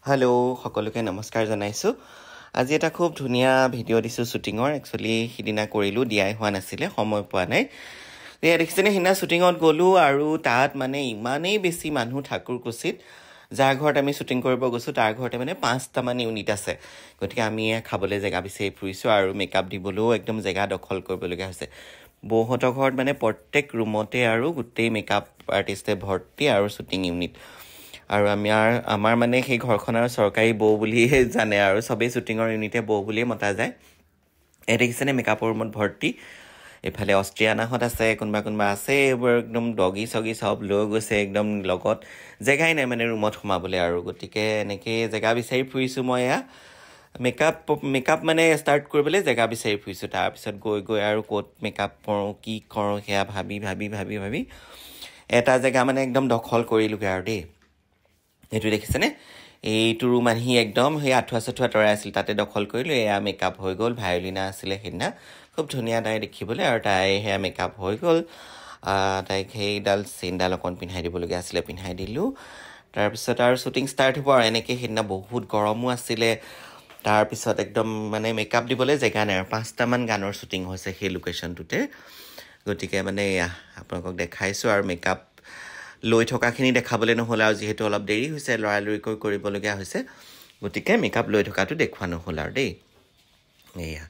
Hello' সকলোকে নমস্কাৰ জনাইছোঁ। আজি এটা খুব ধুনীয়া ভিডিঅ' দিছোঁ শ্বুটিঙৰ। একচুৱেলি সিদিনা কৰিলোঁ, দিয়াই হোৱা নাছিলে, সময় পোৱা নাই। এয়া দেখিছেনে, সিদিনা শ্বুটিঙত গ'লোঁ আৰু তাত মানে ইমানেই বেছি মানুহ ঠাকুৰকুছিত। যাৰ ঘৰত আমি শ্বুটিং কৰিব গৈছোঁ তাৰ ঘৰতে মানে 5টামান ইউনিট আছে। গতিকে আমি খাবলৈ জেগা বিচাৰি ফুৰিছোঁ আৰু মেকআপ দিবলৈও একদম জেগা দখল কৰিবলগীয়া হৈছে। বৌহঁতৰ ঘৰত মানে প্ৰত্যেক ৰুমতে আৰু গোটেই মেকআপ আৰ্টিষ্টে ভৰ্তি আৰু শ্বুটিং ইউনিট। আৰু আমাৰ মানে সেই ঘৰখনৰ চৰকাৰী বৌ বুলিয়ে জানে আৰু চবেই শ্বুটিঙৰ ইউনিটে বৌ বুলিয়ে মতা যায়। এই দেখিছেনে মেকআপৰ ৰুমত ভৰ্তি। এইফালে অষ্ট্ৰিয়ানাহঁত আছে, কোনোবা আছে, এইবোৰ একদম ডগি চগি চব লৈ গৈছে একদম লগত। জেগাই নাই মানে ৰুমত সোমাবলৈ আৰু। গতিকে এনেকৈ জেগা বিচাৰি ফুৰিছোঁ মই। এয়া মেকআপ মানে ষ্টাৰ্ট কৰিবলৈ জেগা বিচাৰি ফুৰিছোঁ। তাৰপিছত গৈ আৰু ক'ত মেকআপ কৰোঁ, কি কৰোঁ, সেয়া ভাবি এটা জেগা মানে একদম দখল কৰিলোগৈ আৰু দেই। এইটো দেখিছেনে, এইটো ৰুম আহি একদম সেই আঁঠুৱা চাঠুৱা তৰাই আছিল, তাতে দখল কৰিলোঁ। এয়া মেকআপ হৈ গ'ল। ভায়লিনা আছিলে সেইদিনা, খুব ধুনীয়া তাই দেখিবলৈ, আৰু তাই সেয়া মেকআপ হৈ গ'ল। তাইক সেইডাল চেইনডাল অকণ পিন্ধাই দিবলগীয়া আছিলে, পিন্ধাই দিলোঁ। তাৰপিছত আৰু শ্বুটিং ষ্টাৰ্ট হ'ব আৰু এনেকৈ। সেইদিনা বহুত গৰমো আছিলে। তাৰপিছত একদম মানে মেকআপ দিবলৈ জেগা নাই আৰু 5টামান গানৰ শ্বুটিং হৈছে সেই লোকেশ্যনটোতে। গতিকে মানে এয়া আপোনালোকক দেখাইছোঁ আৰু মেকআপ লৈ থকাখিনি দেখাবলৈ নহ'ল আৰু, যিহেতু অলপ দেৰি হৈছে, লৰালৰিকৈ কৰিবলগীয়া হৈছে। গতিকে মেকআপ লৈ থকাটো দেখুওৱা নহ'ল আৰু দেই। এয়া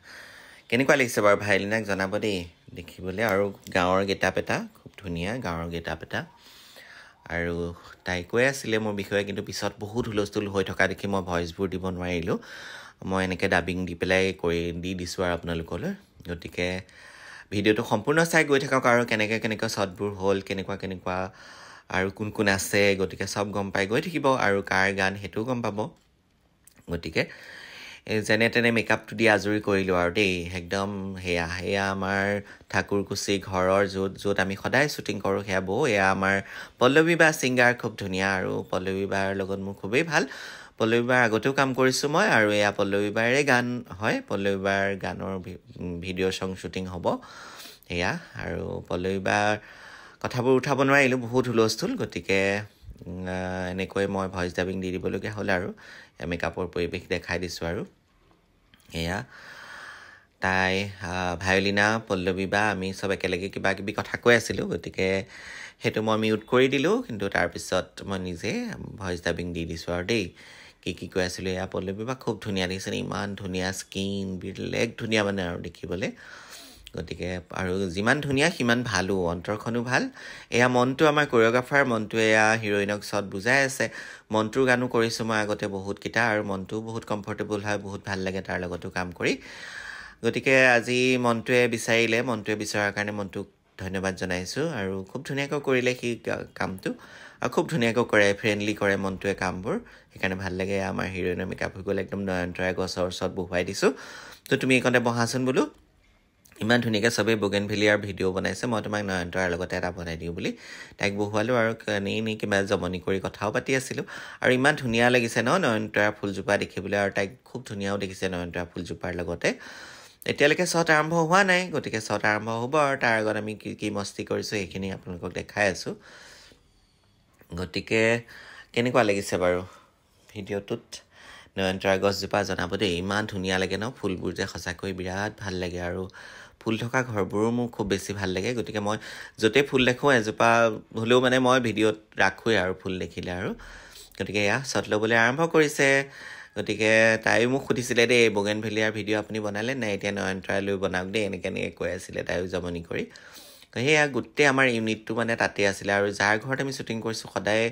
কেনেকুৱা লাগিছে বাৰু ভায়লিনাক জনাব দেই দেখিবলৈ। আৰু গাঁৱৰ গেটআপ এটা খুব ধুনীয়া, গাঁৱৰ গেটআপ এটা। আৰু তাই কৈ আছিলে মোৰ বিষয়ে, কিন্তু পিছত বহুত হুলস্থুল হৈ থকা দেখি মই ভইচবোৰ দিব নোৱাৰিলোঁ। মই এনেকৈ ডাবিং দি পেলাই দি দিছোঁ আৰু আপোনালোকলৈ। গতিকে ভিডিঅ'টো সম্পূৰ্ণ চাই গৈ থাকক আৰু কেনেকৈ শ্বটবোৰ হ'ল, কেনেকুৱা আৰু কোন আছে, গতিকে চব গম পাই গৈ থাকিব। আৰু কাৰ গান সেইটোও গম পাব। গতিকে যেনে তেনে মেকআপটো দি আজৰি কৰিলোঁ আৰু দেই একদম। সেয়া আমাৰ ঠাকুৰকুছি ঘৰৰ য'ত আমি সদায় শ্বুটিং কৰোঁ, সেয়া বৌ। এয়া আমাৰ পল্লৱী বা ছিংগাৰ, খুব ধুনীয়া। আৰু পল্লৱী বাৰ লগত মোৰ খুবেই ভাল। পল্লৱী বাৰ আগতেও কাম কৰিছোঁ মই, আৰু এয়া পল্লৱী বাৰে গান হয়। পল্লৱী বাৰ গানৰ ভিডিঅ' চং শ্বুটিং হ'ব সেয়া। আৰু পল্লৱী বাৰ কথাবোৰ উঠাব নোৱাৰিলোঁ, বহুত হুলস্থুল। গতিকে এনেকৈ মই ভইচ ডাবিং দি দিবলগীয়া হ'ল আৰু মেকআপৰ পৰিৱেশ দেখাই দিছোঁ আৰু। এয়া তাই, ভায়লিনা, পল্লৱী বা আমি চব একেলগে কিবা কথা কৈ আছিলোঁ। গতিকে সেইটো মই মিউট কৰি দিলোঁ, কিন্তু তাৰপিছত মই নিজে ভইচ ডাবিং দি দিছোঁ আৰু দেই। কি কৈ আছিলোঁ। এয়া পল্লৱী বা খুব ধুনীয়া দেখিছেনে, ইমান ধুনীয়া স্কিন, বেলেগ ধুনীয়া মানে আৰু দেখিবলৈ। গতিকে আৰু যিমান ধুনীয়া সিমান ভালো, অন্তৰখনো ভাল। এয়া মনটো, আমাৰ কোৰিঅ'গ্ৰাফাৰ মনটো, এয়া হিৰ'ইনক শ্বট বুজাই আছে। মনটোৰ গানো কৰিছোঁ মই আগতে বহুতকেইটা, আৰু মনটোও বহুত কমফৰ্টেবল হয়, বহুত ভাল লাগে তাৰ লগতো কাম কৰি। গতিকে আজি মনটোৱে বিচৰাৰ কাৰণে মনটোক ধন্যবাদ জনাইছোঁ। আৰু খুব ধুনীয়াকৈ কৰিলে সি কামটো, আৰু খুব ধুনীয়াকৈ কৰে, ফ্ৰেণ্ডলি কৰে মনটোৱে কামবোৰ, সেইকাৰণে ভাল লাগে। আমাৰ হিৰ'ইনৰ মেকআপ হৈ গ'ল, একদম নয়নতৰা গছৰ ওচৰত বহুৱাই দিছোঁ। তো তুমি এইকণতে বহাচোন বোলো। ইমান ধুনীয়াকৈ চবেই বগেনভেলিয়াৰ ভিডিঅ' বনাইছে, মই তোমাক নয়নতৰাৰ লগতে এটা বনাই দিওঁ বুলি তাইক বহুৱালোঁ। আৰু এনেই কিবা জমনি কৰি কথাও পাতি আছিলোঁ। আৰু ইমান ধুনীয়া লাগিছে ন নয়নতৰা ফুলজোপা দেখিবলৈ, আৰু তাইক খুব ধুনীয়াও দেখিছে নয়নতৰা ফুলজোপাৰ লগতে। এতিয়ালৈকে শ্বট আৰম্ভ হোৱা নাই, গতিকে শ্বট আৰম্ভ হ'ব আৰু তাৰ আগত আমি কি মস্তি কৰিছোঁ সেইখিনি আপোনালোকক দেখাই আছোঁ। গতিকে কেনেকুৱা লাগিছে বাৰু ভিডিঅ'টোত নয়নতৰা গছজোপা জনাব দেই। ইমান ধুনীয়া লাগে ন ফুলবোৰ, যে সঁচাকৈ বিৰাট ভাল লাগে। আৰু ফুল থকা ঘৰবোৰো মোৰ খুব বেছি ভাল লাগে। গতিকে মই য'তে ফুল দেখোঁ এজোপা হ'লেও মানে মই ভিডিঅ'ত ৰাখোঁৱেই আৰু ফুল দেখিলে আৰু। গতিকে এয়া শ্বট ল'বলৈ আৰম্ভ কৰিছে। গতিকে তাইও মোক সুধিছিলে দেই, বগেনভেলিয়াৰ ভিডিঅ' আপুনি বনালে নাই, এতিয়া নয়নতৰা লৈ বনাওক দেই, এনেকৈ কৈ আছিলে তাইও জমনি কৰি। তো সেয়া গোটেই আমাৰ ইউনিটটো মানে তাতে আছিলে। আৰু যাৰ ঘৰত আমি শ্বুটিং কৰিছোঁ সদায়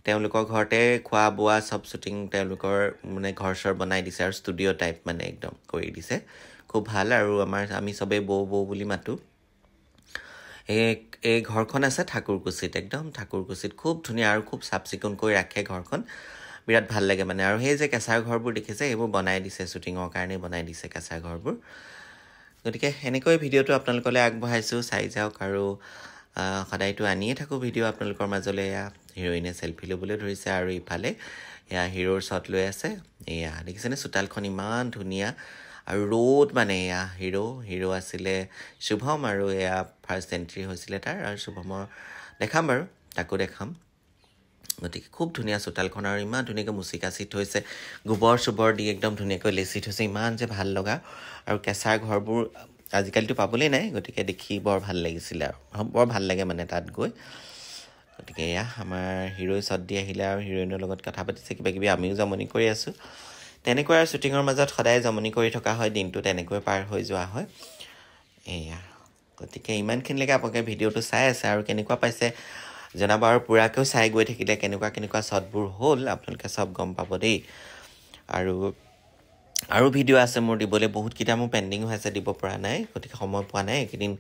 তেওঁলোকৰ ঘৰতে খোৱা বোৱা চব শ্বুটিং তেওঁলোকৰ মানে ঘৰ চৰ বনাই দিছে, আৰু ষ্টুডিঅ' টাইপ মানে একদম কৰি দিছে, খুব ভাল। আৰু আমি চবেই বৌ বুলি মাতোঁ। এই ঘৰখন আছে ঠাকুৰকুছিত, একদম ঠাকুৰকুছিত, খুব ধুনীয়া আৰু খুব চাফ চিকুণকৈ ৰাখে ঘৰখন, বিৰাট ভাল লাগে মানে। আৰু সেই যে কেঁচাৰ ঘৰবোৰ দেখিছে, সেইবোৰ বনাই দিছে, শ্বুটিঙৰ কাৰণে বনাই দিছে কেঁচাৰ ঘৰবোৰ। গতিকে এনেকৈ ভিডিঅ'টো আপোনালোকলৈ আগবঢ়াইছোঁ, চাই যাওক। আৰু সদায়তো আনিয়ে থাকোঁ ভিডিঅ' আপোনালোকৰ মাজলৈ। এয়া হিৰ'ইনে চেলফি ল'বলৈ ধৰিছে, আৰু ইফালে এয়া হিৰ'ৰ শ্বট লৈ আছে। এয়া দেখিছেনে চোতালখন ইমান ধুনীয়া, আৰু ৰ'দ মানে। এয়া হিৰ' আছিলে শুভম, আৰু এয়া ফাৰ্ষ্ট এণ্ট্ৰি হৈছিলে তাৰ। আৰু শুভমৰ দেখাম বাৰু, তাকো দেখাম। গতিকে খুব ধুনীয়া চোতালখন আৰু ইমান ধুনীয়াকৈ মুচি কাচি থৈছে গোবৰ চোবৰ দি একদম ধুনীয়াকৈ লেচি থৈছে ইমান যে ভাল লগা আৰু কেঁচাৰ ঘৰবোৰ আজিকালিতো পাবলৈ নাই গতিকে দেখি বৰ ভাল লাগিছিলে আৰু বৰ ভাল লাগে মানে তাত গৈ গতিকে এয়া আমাৰ হিৰ'ই শ্বট দি আহিলে আৰু হিৰ'ইনৰ লগত কথা পাতিছে কিবা কিবি আমিও জমনি কৰি আছোঁ তেনেকৈ আৰু শ্বুটিঙৰ মাজত সদায় জমনি কৰি থকা হয় দিনটো তেনেকৈ পাৰ হৈ যোৱা হয় এয়া গতিকে ইমানখিনিলৈকে আপোনালোকে ভিডিঅ'টো চাই আছে আৰু কেনেকুৱা পাইছে জনাব আৰু পুৰাকৈও চাই গৈ থাকিলে কেনেকুৱা শ্বটবোৰ হ'ল আপোনালোকে চব গম পাব দেই আৰু ভিডিঅ' আছে মোৰ দিবলৈ বহুতকেইটা মোৰ পেণ্ডিং হৈ আছে দিব পৰা নাই গতিকে সময় পোৱা নাই এইকেইদিন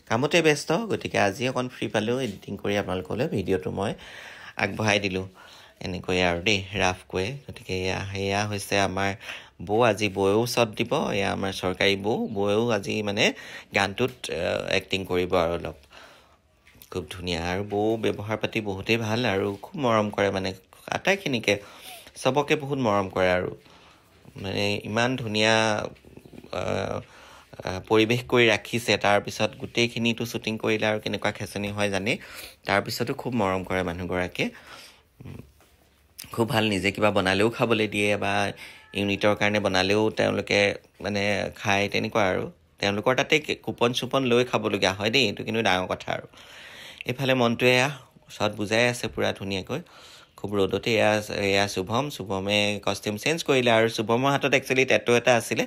কামতে ব্যস্ত গতিকে আজি অকণ ফ্ৰী পালেও এডিটিং কৰি আপোনালোকলৈ ভিডিঅ'টো মই আগবঢ়াই দিলোঁ এনেকৈ আৰু দেই ৰাফকৈ গতিকে এয়া হৈছে আমাৰ বৌ আজি বৌয়েও শ্বট দিব এয়া আমাৰ চৰকাৰী বৌয়েও আজি মানে গানটোত এক্টিং কৰিব আৰু অলপ খুব ধুনীয়া আৰু বৌ ব্যৱহাৰ পাতি বহুতেই ভাল আৰু খুব মৰম কৰে মানে আটাইখিনিকে চবকে বহুত মৰম কৰে আৰু মানে ইমান ধুনীয়া পৰিৱেশ কৰি ৰাখিছে তাৰপিছত গোটেইখিনিতো শ্বুটিং কৰিলে আৰু কেনেকুৱা খেচনি হয় জানে তাৰপিছতো খুব মৰম কৰে মানুহগৰাকীয়ে খুব ভাল নিজে কিবা বনালেও খাবলৈ দিয়ে বা ইউনিটৰ কাৰণে বনালেও তেওঁলোকে মানে খায় তেনেকুৱা আৰু তেওঁলোকৰ তাতে কুপন চুপন লৈ খাবলগীয়া হয় দেই এইটো কিন্তু ডাঙৰ কথা আৰু এইফালে মনটোৱে শ্বট বুজাই আছে পুৰা ধুনীয়াকৈ খুব ৰ'দতে এয়া শুভমে কষ্টিউম চেঞ্জ কৰিলে আৰু শুভমৰ হাতত একচুৱেলি টেটু এটা আছিলে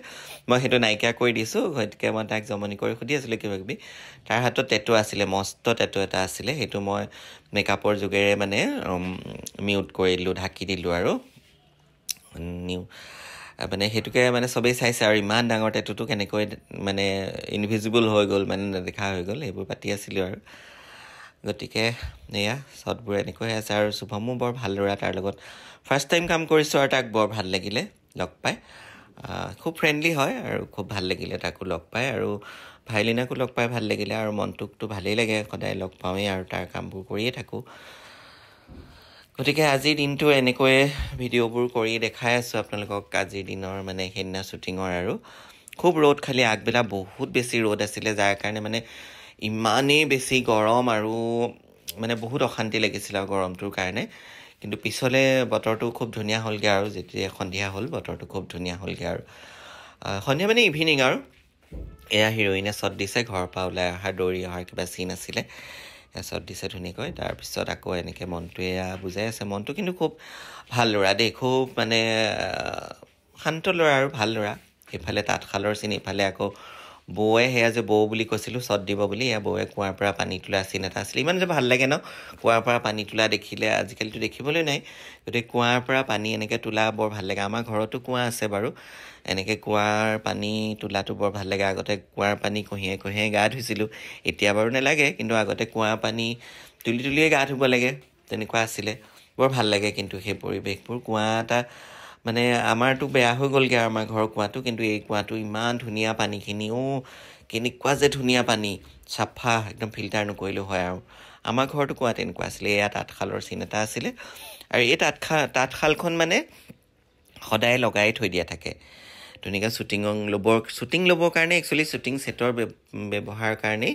মই সেইটো নাইকিয়া কৰি দিছোঁ গতিকে মই তাক জমনি কৰি সুধি আছিলোঁ কিবা কিবি তাৰ হাতত টেটু আছিলে মস্ত টেটু এটা আছিলে সেইটো মই মেকআপৰ যোগেৰে মানে মিউট কৰিলোঁ ঢাকি দিলোঁ আৰু মানে সেইটোকে মানে চবেই চাইছে আৰু ইমান ডাঙৰ টেটুটো কেনেকৈ মানে ইনভিজিবল হৈ গ'ল মানে নেদেখা হৈ গ'ল সেইবোৰ পাতি আছিলোঁ আৰু গতিকে এয়া শ্বটবোৰ এনেকৈ আছে আৰু শুভমো বৰ ভাল ল'ৰা তাৰ লগত ফাৰ্ষ্ট টাইম কাম কৰিছোঁ আৰু তাক বৰ ভাল লাগিলে লগ পাই খুব ফ্ৰেণ্ডলি হয় আৰু খুব ভাল লাগিলে তাকো লগ পাই আৰু ভাইলিনাকো লগ পাই ভাল লাগিলে আৰু মনটোকতো ভালেই লাগে সদায় লগ পাওঁৱেই আৰু তাৰ কামবোৰ কৰিয়ে থাকোঁ গতিকে আজিৰ দিনটো এনেকৈয়ে ভিডিঅ'বোৰ কৰি দেখাই আছোঁ আপোনালোকক আজিৰ দিনৰ মানে সেইদিনা শ্বুটিঙৰ আৰু খুব ৰ'দ খালি আগবেলা বহুত বেছি ৰ'দ আছিলে যাৰ কাৰণে মানে ইমানেই বেছি গৰম আৰু মানে বহুত অশান্তি লাগিছিল আৰু গৰমটোৰ কাৰণে কিন্তু পিছলৈ বতৰটো খুব ধুনীয়া হ'লগৈ আৰু যেতিয়া সন্ধিয়া হ'ল বতৰটো খুব ধুনীয়া হ'লগৈ আৰু সন্ধিয়া মানে ইভিনিং আৰু এয়া হিৰ'ইনে শ্বট দিছে ঘৰৰ পৰা ওলাই অহা দৌৰি অহাৰ কিবা চিন আছিলে শ্বট দিছে ধুনীয়াকৈ তাৰপিছত আকৌ এনেকৈ মনটোৱে বুজাই আছে মনটো কিন্তু খুব ভাল ল'ৰা দেই খুব মানে শান্ত ল'ৰা আৰু ভাল ল'ৰা এইফালে তাঁতশালৰ চিন ইফালে আকৌ বৌৱে সেয়া যে বৌ বুলি কৈছিলোঁ শ্বট দিব বুলি এয়া বৌৱে কুঁৱাৰ পৰা পানী তোলা চিন এটা আছিলে ইমান যে ভাল লাগে ন কুঁৱাৰ পৰা পানী তোলা দেখিলে আজিকালিতো দেখিবলৈ নাই গতিকে কুঁৱাৰ পৰা পানী এনেকৈ তোলা বৰ ভাল লাগে আমাৰ ঘৰতো কুঁৱা আছে বাৰু এনেকৈ কুঁৱাৰ পানী তোলাটো বৰ ভাল লাগে আগতে কুঁৱাৰ পানী কঢ়িয়াই গা ধুইছিলোঁ এতিয়া বাৰু নালাগে কিন্তু আগতে কুঁৱাৰ পানী তুলিয়ে গা ধুব লাগে তেনেকুৱা আছিলে বৰ ভাল লাগে কিন্তু সেই পৰিৱেশবোৰ কুঁৱা এটা মানে আমাৰতো বেয়া হৈ গ'লগৈ আৰু আমাৰ ঘৰৰ কুঁৱাটো কিন্তু এই কুঁৱাটো ইমান ধুনীয়া পানীখিনি কেনেকুৱা যে ধুনীয়া পানী চাফা একদম ফিল্টাৰ নকৰিলেও হয় আৰু আমাৰ ঘৰতো কুঁৱা তেনেকুৱা আছিলে এয়া তাঁতশালৰ চিন এটা আছিলে আৰু এই তাঁতশালখন মানে সদায় লগাই থৈ দিয়া থাকে ধুনীয়াকৈ শ্বুটিং ল'বৰ কাৰণে একচুৱেলি শ্বুটিং ছেটৰ ব্যৱহাৰ কাৰণেই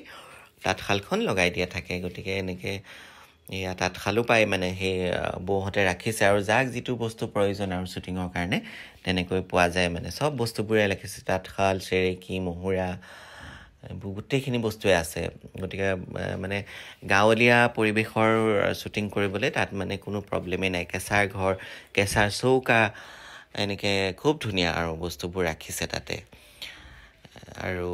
তাঁতশালখন লগাই দিয়া থাকে গতিকে এনেকৈ এয়া তাঁতশালো পায় মানে সেই বৌহঁতে ৰাখিছে আৰু যাক যিটো বস্তু প্ৰয়োজন আৰু শ্বুটিঙৰ কাৰণে তেনেকৈ পোৱা যায় মানে চব বস্তুবোৰে ৰাখিছে তাঁতশাল চেৰেকী মহুৰা গোটেইখিনি বস্তুৱে আছে গতিকে মানে গাঁৱলীয়া পৰিৱেশৰ শ্বুটিং কৰিবলৈ তাত মানে কোনো প্ৰব্লেমেই নাই কেঁচাৰ ঘৰ কেঁচাৰ চৌকা এনেকৈ খুব ধুনীয়া আৰু বস্তুবোৰ ৰাখিছে তাতে আৰু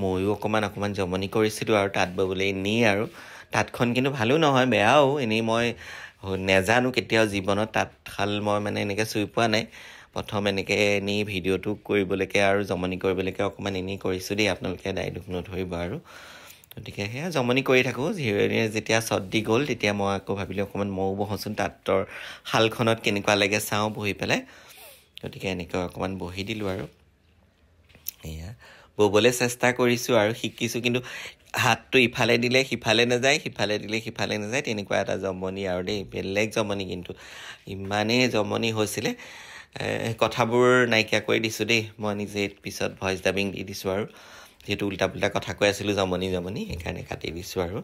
ময়ো অকণমান জমনি কৰিছিলোঁ আৰু তাঁত ববলৈ এনেই আৰু তাঁতখন কিন্তু ভালো নহয় বেয়াও এনেই মই নেজানো কেতিয়াও জীৱনত তাঁতশাল মই মানে এনেকৈ চুই পোৱা নাই প্ৰথম এনেকৈ এনেই ভিডিঅ'টো কৰিবলৈকে আৰু জমনি কৰিবলৈকে অকণমান এনেই কৰিছোঁ দেই আপোনালোকে দায় দুখ নধৰিব আৰু গতিকে সেয়া জমনি কৰি থাকোঁ হিৰ'ইনে যেতিয়া শ্বট দি গ'ল তেতিয়া মই আকৌ ভাবিলোঁ অকণমান ময়ো বহোঁচোন তাঁতৰ শালখনত কেনেকুৱা লাগে চাওঁ বহি পেলাই গতিকে এনেকৈ অকণমান বহি দিলোঁ আৰু এয়া ব'বলৈ চেষ্টা কৰিছোঁ আৰু শিকিছোঁ কিন্তু হাতটো ইফালে দিলে সিফালে নাযায় সিফালে দিলে সিফালে নাযায় তেনেকুৱা এটা জমনি আৰু দেই বেলেগ জমনি কিন্তু ইমানেই জমনি হৈছিলে কথাবোৰ নাইকিয়া কৰি দিছোঁ দেই মই নিজে পিছত ভইচ ডাবিং দি দিছোঁ আৰু যিহেতু উল্টা পুল্টা কথা কৈ আছিলোঁ জমনি সেইকাৰণে কাটি দিছোঁ আৰু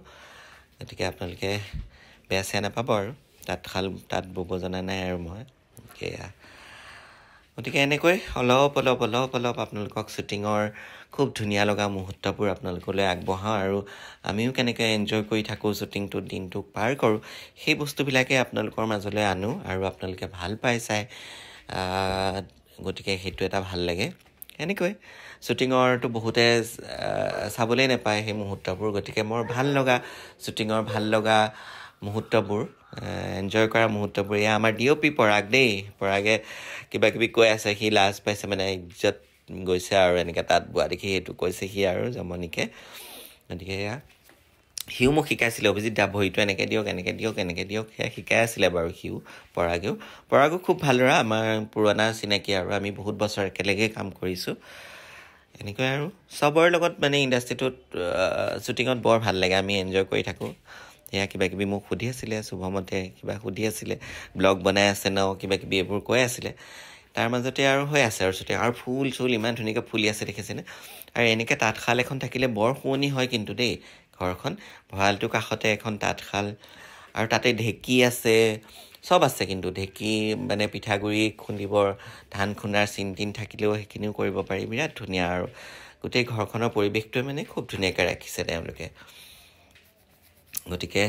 গতিকে আপোনালোকে বেয়া চেয়া নাপাব আৰু তাঁত বব জনা নাই আৰু মই এয়া গতিকে এনেকৈ অলপ আপোনালোকক শ্বুটিঙৰ খুব ধুনীয়া লগা মুহূৰ্তবোৰ আপোনালোকলৈ আগবঢ়াওঁ আৰু আমিও কেনেকৈ এনজয় কৰি থাকোঁ শ্বুটিংটো দিনটো পাৰ কৰোঁ সেই বস্তুবিলাকে আপোনালোকৰ মাজলৈ আনো আৰু আপোনালোকে ভাল পাই চাই গতিকে সেইটো এটা ভাল লাগে এনেকৈ শ্বুটিঙৰটো বহুতে চাবলৈ নাপায় সেই মুহূৰ্তবোৰ গতিকে মোৰ ভাল লগা শ্বুটিঙৰ ভাল লগা মুহূৰ্তবোৰ এনজয় কৰা মুহূৰ্তবোৰ এয়া আমাৰ DOP পৰাগে কিবা কিবি কৈ আছে সি লাজ পাইছে মানে ইজ্জত গৈছে আৰু এনেকৈ তাত বোৱা দেখি সেইটো কৈছে সি আৰু জমনিকে গতিকে এয়া সিও মোক শিকাইছিলে অভিজিত দা ভৰিটো এনেকৈ দিয়ক সেয়া শিকাই আছিলে বাৰু সিও পৰাগেও খুব ভাল ল'ৰা আমাৰ পুৰণা চিনাকি আৰু আমি বহুত বছৰ একেলগে কাম কৰিছোঁ এনেকৈ আৰু চবৰে লগত মানে ইণ্ডাষ্ট্ৰিটোত শ্বুটিঙত বৰ ভাল লাগে আমি এনজয় কৰি থাকোঁ সেয়া কিবা কিবি মোক সুধি আছিলে শুভমতে কিবা সুধি আছিলে ব্লগ বনাই আছে ন কিবা কিবি এইবোৰ কৈ আছিলে তাৰ মাজতে আৰু হৈ আছে আৰু শ্বুটিং আৰু ফুল ইমান ধুনীয়াকৈ ফুলি আছে দেখিছেনে আৰু এনেকৈ তাঁতশাল এখন থাকিলে বৰ শুৱনি হয় কিন্তু দেই ঘৰখন ভঁৰালটোৰ কাষতে এখন তাঁতশাল আৰু তাতে ঢেঁকী আছে চব আছে কিন্তু ঢেঁকী মানে পিঠাগুড়ি খুন্দিবৰ ধান খুন্দাৰ চিন থাকিলেও সেইখিনিও কৰিব পাৰি বিৰাট ধুনীয়া আৰু গোটেই ঘৰখনৰ পৰিৱেশটোৱে মানে খুব ধুনীয়াকৈ ৰাখিছে তেওঁলোকে গতিকে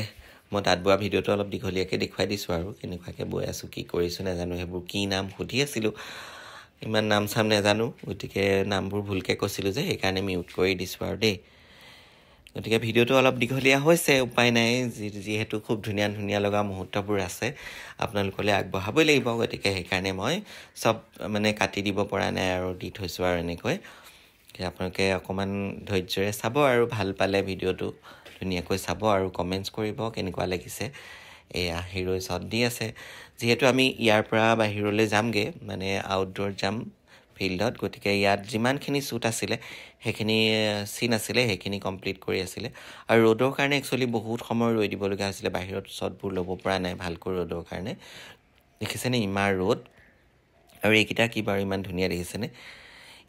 মই তাত বোৱা ভিডিঅ'টো অলপ দীঘলীয়াকৈ দেখুৱাই দিছোঁ আৰু কেনেকুৱাকৈ বৈ আছোঁ কি কৰিছোঁ নাজানো সেইবোৰ কি নাম সুধি আছিলোঁ ইমান নাম চাম নাজানো গতিকে নামবোৰ ভুলকৈ কৈছিলোঁ যে সেইকাৰণে মিউট কৰি দিছোঁ আৰু দেই গতিকে ভিডিঅ'টো অলপ দীঘলীয়া হৈছে উপায় নাই যিহেতু খুব ধুনীয়া লগা মুহূৰ্তবোৰ আছে আপোনালোকলৈ আগবঢ়াবই লাগিব গতিকে সেইকাৰণে মই চব মানে কাটি দিব পৰা নাই আৰু দি থৈছোঁ আৰু এনেকৈ আপোনালোকে অকণমান ধৈৰ্যৰে চাব আৰু ভাল পালে ভিডিঅ'টো ধুনীয়াকৈ চাব আৰু কমেণ্টছ কৰিব কেনেকুৱা লাগিছে এয়া হিৰ'ই শ্বট দি আছে যিহেতু আমি ইয়াৰ পৰা বাহিৰলৈ যামগৈ মানে আউটডোৰ যাম ফিল্ডত গতিকে ইয়াত যিমানখিনি শ্বুট আছিলে সেইখিনি চিন আছিলে সেইখিনি কমপ্লিট কৰি আছিলে আৰু ৰ'দৰ কাৰণে একচুৱেলি বহুত সময় ৰৈ দিবলগীয়া হৈছিলে বাহিৰত শ্বটবোৰ ল'ব পৰা নাই ভালকৈ ৰ'দৰ কাৰণে দেখিছেনে ইমান ৰ'দ আৰু এইকেইটা কি বাৰু ইমান ধুনীয়া দেখিছেনে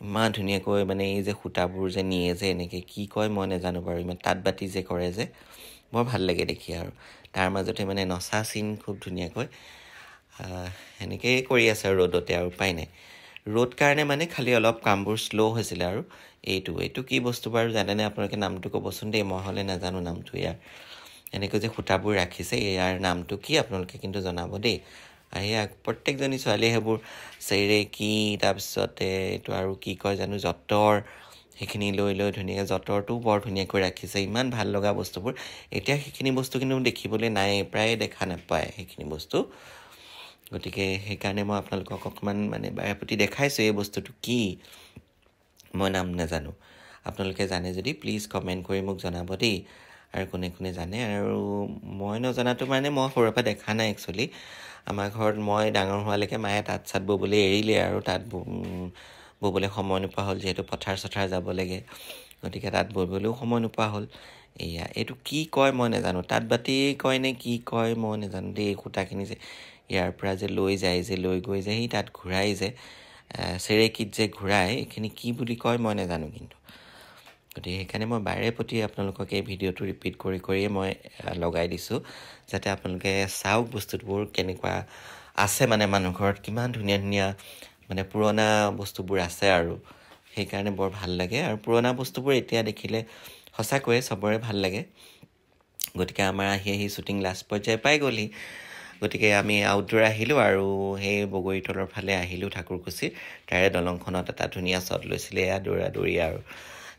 ইমান ধুনীয়াকৈ মানে এই যে সূতাবোৰ যে নিয়ে যে এনেকৈ কি কয় মই নাজানো বাৰু ইমান তাঁত বাতি যে কৰে যে বৰ ভাল লাগে দেখি আৰু তাৰ মাজতে মানে নচা চিন খুব ধুনীয়াকৈ সেনেকৈয়ে কৰি আছে আৰু ৰ'দতে আৰু উপায় নাই ৰ'দ কাৰণে মানে খালি অলপ কামবোৰ শ্ল' হৈছিলে আৰু এইটো কি বস্তু বাৰু জানেনে আপোনালোকে নামটো ক'বচোন দেই মই হ'লে নাজানো নামটো ইয়াৰ এনেকৈ যে সূতাবোৰ ৰাখিছে ইয়াৰ নামটো কি আপোনালোকে কিন্তু জনাব দেই এয়া প্ৰত্যেকজনী ছোৱালীয়ে সেইবোৰ চেৰেকী তাৰপিছতে এইটো আৰু কি কয় জানো যঁতৰ সেইখিনি লৈ ধুনীয়াকৈ যঁতৰটোও বৰ ধুনীয়াকৈ ৰাখিছে ইমান ভাল লগা বস্তুবোৰ এতিয়া সেইখিনি বস্তু কিন্তু দেখিবলৈ নাই প্ৰায় দেখা নাপায় সেইখিনি বস্তু গতিকে সেইকাৰণে মই আপোনালোকক অকণমান মানে বাৰেপতি দেখাইছোঁ এই বস্তুটো কি মই নাম নাজানো আপোনালোকে জানে যদি প্লিজ কমেণ্ট কৰি মোক জনাব দেই আৰু কোনে জানে আৰু মই নজনাটো মানে মই সৰুৰ পৰা দেখা নাই একচুৱেলি আমাৰ ঘৰত মই ডাঙৰ হোৱালৈকে মায়ে তাঁত চাত ববলৈ এৰিলে আৰু তাত ববলৈ সময় নোপোৱা হ'ল যিহেতু পথাৰ যাব লাগে গতিকে তাত ববলৈও সময় নোপোৱা হ'ল এয়া এইটো কি কয় মই নাজানো তাঁত বাতি কয় নে কি কয় মই নাজানো দেই সূতাখিনি যে ইয়াৰ পৰা যে লৈ গৈ যে সেই তাত ঘূৰাই যে চেৰেকীত যে ঘূৰাই এইখিনি কি বুলি কয় মই নাজানো কিন্তু গতিকে সেইকাৰণে মই বাৰেপতি আপোনালোকক এই ভিডিঅ'টো ৰিপিট কৰিয়ে মই লগাই দিছোঁ যাতে আপোনালোকে চাওক বস্তুবোৰ কেনেকুৱা আছে মানে মানুহ ঘৰত কিমান ধুনীয়া মানে পুৰণা বস্তুবোৰ আছে আৰু সেইকাৰণে বৰ ভাল লাগে আৰু পুৰণা বস্তুবোৰ এতিয়া দেখিলে সঁচাকৈয়ে চবৰে ভাল লাগে গতিকে আমাৰ আহি শ্বুটিং লাষ্ট পৰ্যায় পাই গ'লহি গতিকে আমি আউটডোৰ আহিলোঁ আৰু সেই বগৰীতলৰ ফালে আহিলোঁ ঠাকুৰকুছি তাৰে দলংখনত এটা ধুনীয়া শ্বট লৈছিলে এয়া দৌৰা আৰু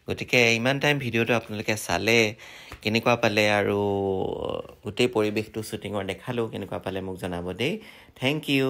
গতিকে ইমান টাইম ভিডিঅ'টো আপোনালোকে চালে কেনেকুৱা পালে আৰু গোটেই পৰিৱেশটো শ্বুটিঙৰ দেখালেও কেনেকুৱা পালে মোক জনাব দেই থেংক ইউ